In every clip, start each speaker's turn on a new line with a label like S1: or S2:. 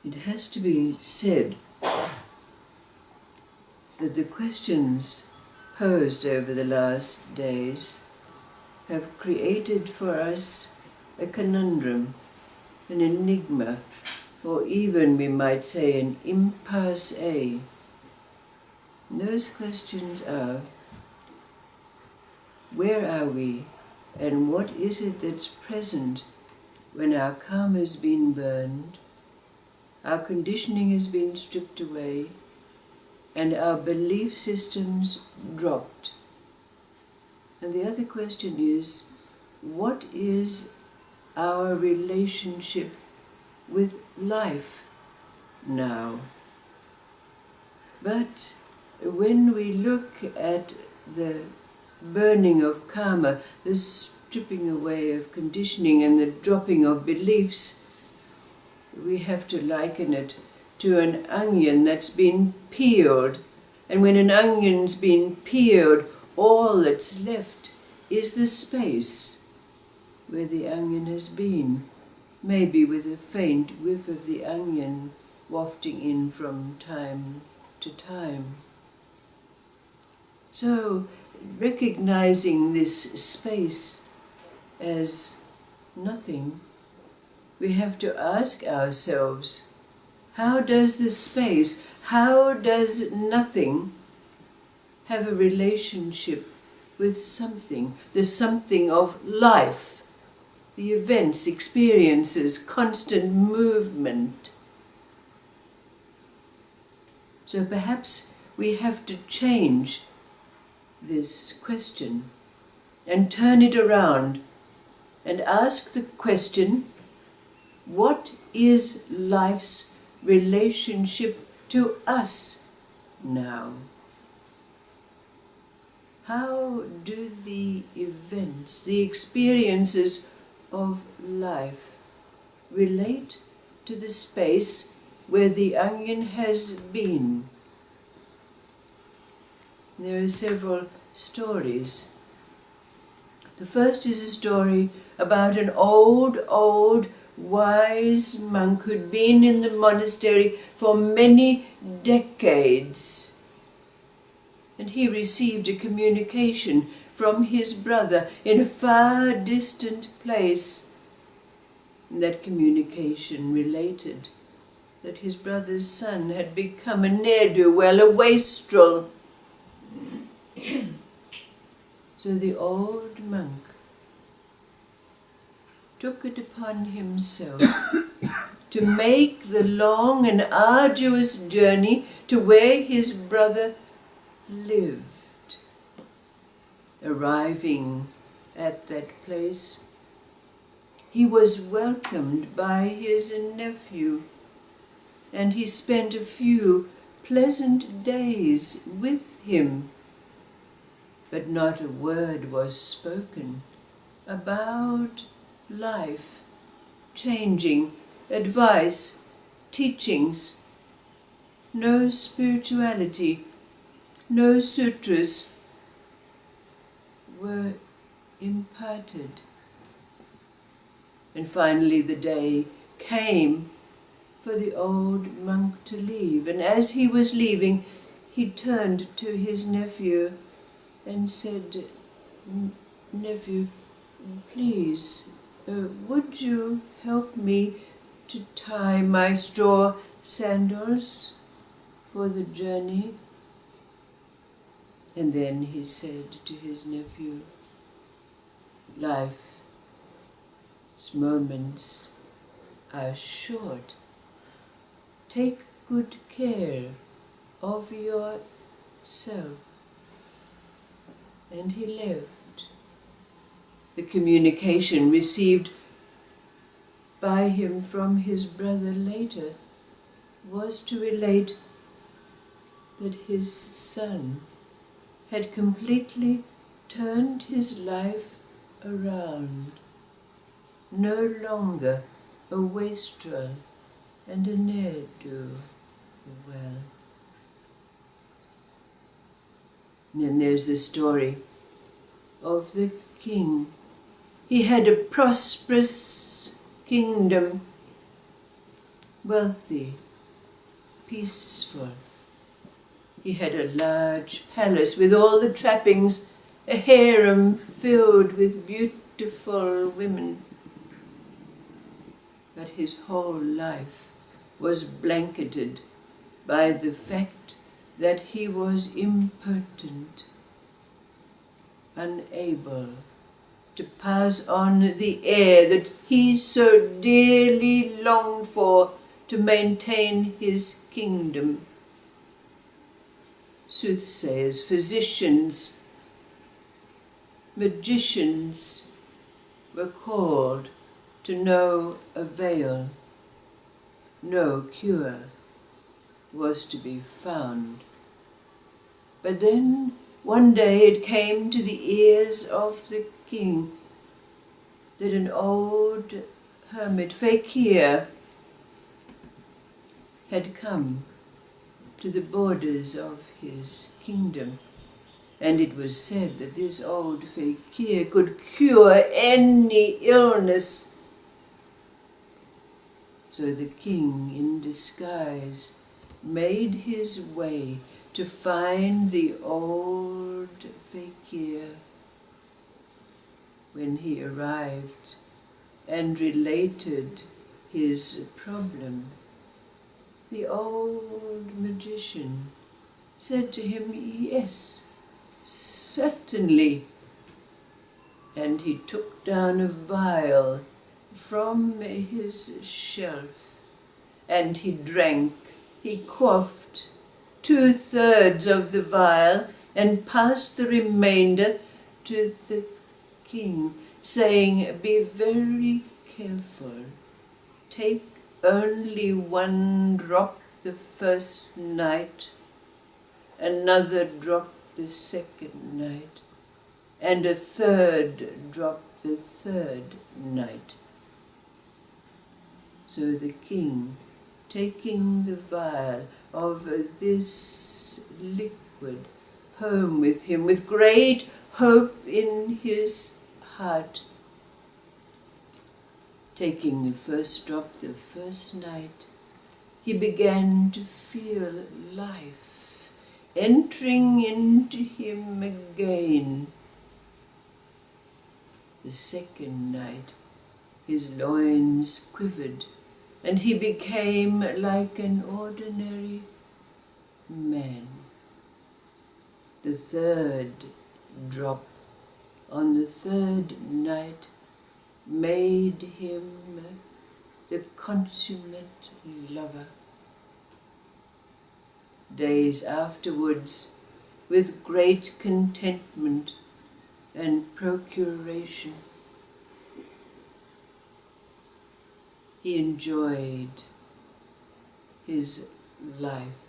S1: It has to be said that the questions posed over the last days have created for us a conundrum, an enigma, or even, we might say, an impasse. And those questions are, where are we, and what is it that's present when our karma has been burned, our conditioning has been stripped away, and our belief systems dropped? And the other question is, what is our relationship with life now? But when we look at the burning of karma, the stripping away of conditioning and the dropping of beliefs, we have to liken it to an onion that's been peeled. And when an onion's been peeled, all that's left is the space where the onion has been, maybe with a faint whiff of the onion wafting in from time to time. So, recognizing this space as nothing, we have to ask ourselves, how does the space, how does nothing have a relationship with something, the something of life, the events, experiences, constant movement? So perhaps we have to change this question and turn it around and ask the question, what is life's relationship to us now? How do the events, the experiences of life relate to the space where the onion has been? There are several stories. The first is a story about an old, wise monk who'd been in the monastery for many decades. And he received a communication from his brother in a far distant place. And that communication related that his brother's son had become a ne'er-do-well, a wastrel. So the old monk took it upon himself to make the long and arduous journey to where his brother lived. Arriving at that place, he was welcomed by his nephew, and he spent a few pleasant days with him. But not a word was spoken about life, changing, advice, teachings. No spirituality, no sutras were imparted. And finally the day came for the old monk to leave. And as he was leaving, he turned to his nephew and said, "Nephew, please, would you help me to tie my straw sandals for the journey?" And then he said to his nephew, "Life's moments are short. Take good care of yourself." And he left. The communication received by him from his brother later was to relate that his son had completely turned his life around, no longer a wastrel and a ne'er-do-well. And then there's the story of the king. He had a prosperous kingdom, wealthy, peaceful. He had a large palace with all the trappings, a harem filled with beautiful women. But his whole life was blanketed by the fact that he was impotent, unable to pass on the heir that he so dearly longed for to maintain his kingdom. Soothsayers, physicians, magicians were called to no avail. No cure was to be found. But then one day it came to the ears of the king that an old hermit, fakir, had come to the borders of his kingdom, and it was said that this old fakir could cure any illness. So the king, in disguise, made his way to find the old fakir. When he arrived and related his problem, the old magician said to him, "Yes, certainly." And he took down a vial from his shelf, and he drank. He quaffed 2/3 of the vial and passed the remainder to the king, saying, "Be very careful. Take only 1 drop the first night, another drop the second night, and a 3rd drop the 3rd night." So the king, taking the vial of this liquid home with him, with great hope in his heart, taking the first drop the first night, he began to feel life entering into him again. The second night, his loins quivered, and he became like an ordinary man. The 3rd drop on the 3rd night made him the consummate lover. Days afterwards, with great contentment and procuration, he enjoyed his life.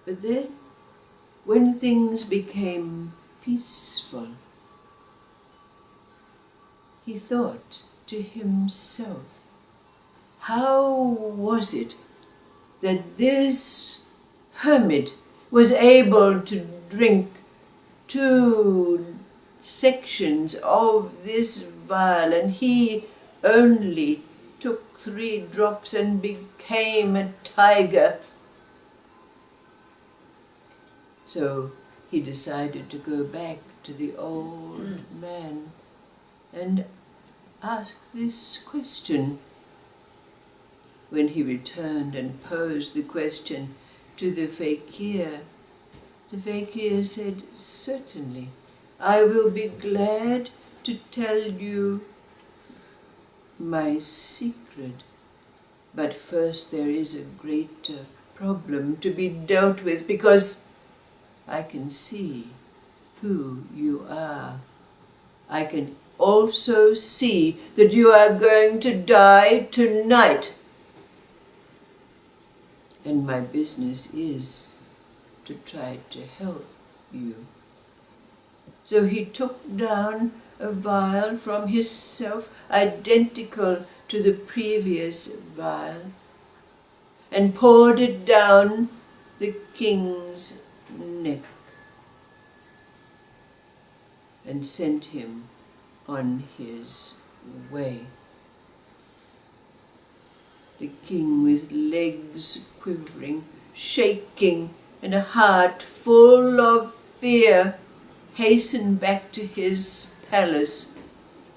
S1: But then, when things became peaceful, he thought to himself, how was it that this hermit was able to drink 2 sections of this vial, and he only took 3 drops and became a tiger? So he decided to go back to the old man and ask this question. When he returned and posed the question to the fakir said, "Certainly, I will be glad to tell you my secret. But first there is a greater problem to be dealt with, because I can see who you are. I can also see that you are going to die tonight. And my business is to try to help you." So he took down a vial from himself, identical to the previous vial, and poured it down the king's neck, and sent him on his way. The king, with legs quivering, shaking, and a heart full of fear, hastened back to his palace.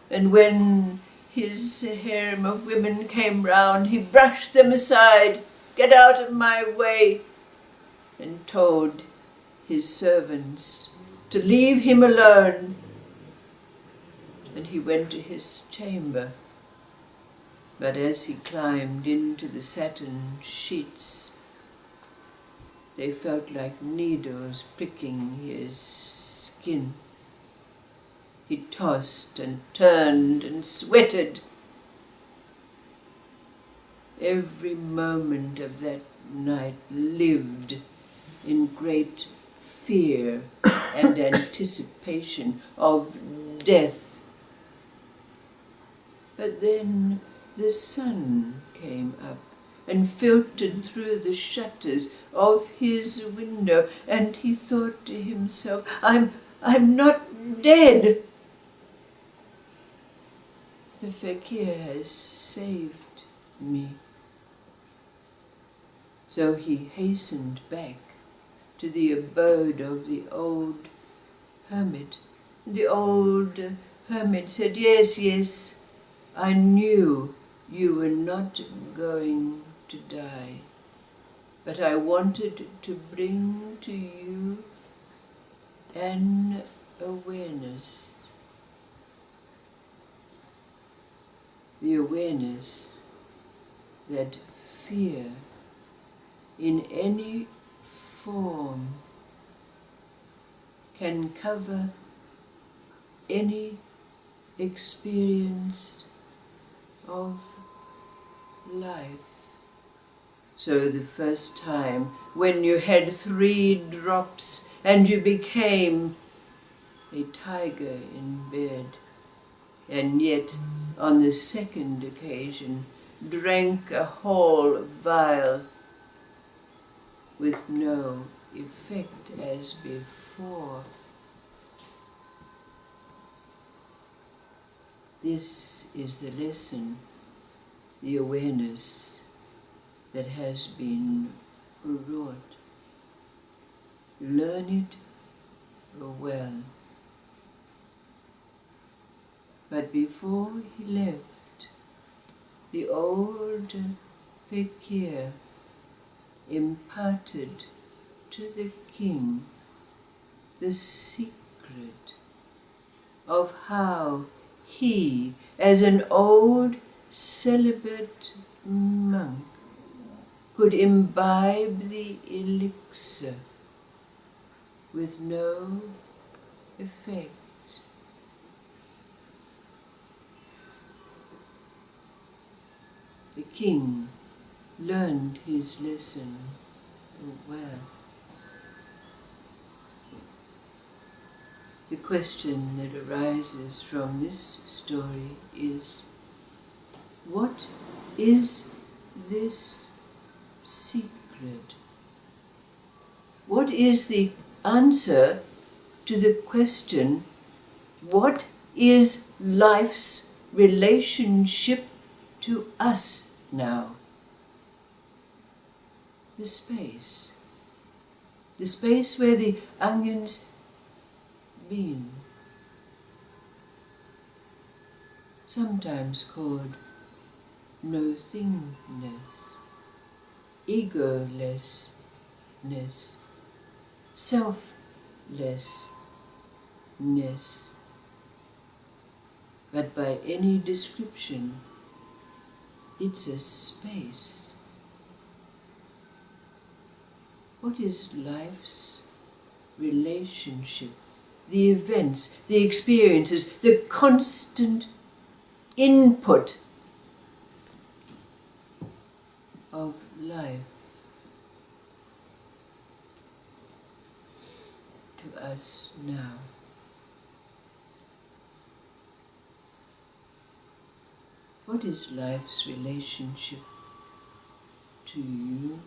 S1: And when his harem of women came round, he brushed them aside, "Get out of my way," and told his servants to leave him alone. And he went to his chamber. But as he climbed into the satin sheets, they felt like needles pricking his skin. He tossed and turned and sweated. Every moment of that night lived in great fear and anticipation of death. But then the sun came up and filtered through the shutters of his window, and he thought to himself, I'm not dead. The fakir has saved me. So he hastened back to the abode of the old hermit. The old hermit said, "Yes, yes, I knew you were not going to die, but I wanted to bring to you an awareness." The awareness that fear in any form can cover any experience of life. So the first time when you had 3 drops and you became a tiger in bed, and yet on the second occasion drank a whole vial with no effect as before. This is the lesson, the awareness that has been wrought. Learn it well. But before he left, the old fakir imparted to the king the secret of how he, as an old celibate monk, could imbibe the elixir with no effect. The king learned his lesson well. The question that arises from this story is, what is this secret? What is the answer to the question, what is life's relationship to us now? The space where the onion's been, sometimes called nothingness, egolessness, selflessness. But by any description, it's a space. What is life's relationship? The events, the experiences, the constant input of life to us now. What is life's relationship to you?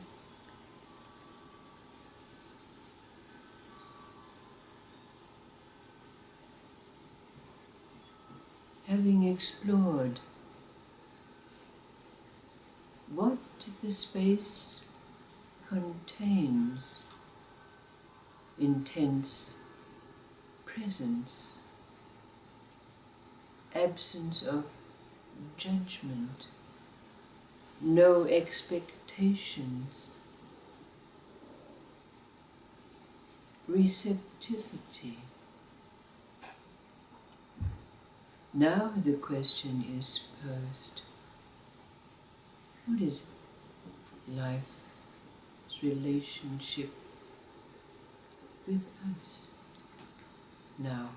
S1: Having explored what the space contains. Intense presence, absence of judgment, no expectations, receptivity. Now the question is posed: what is life's relationship with us now?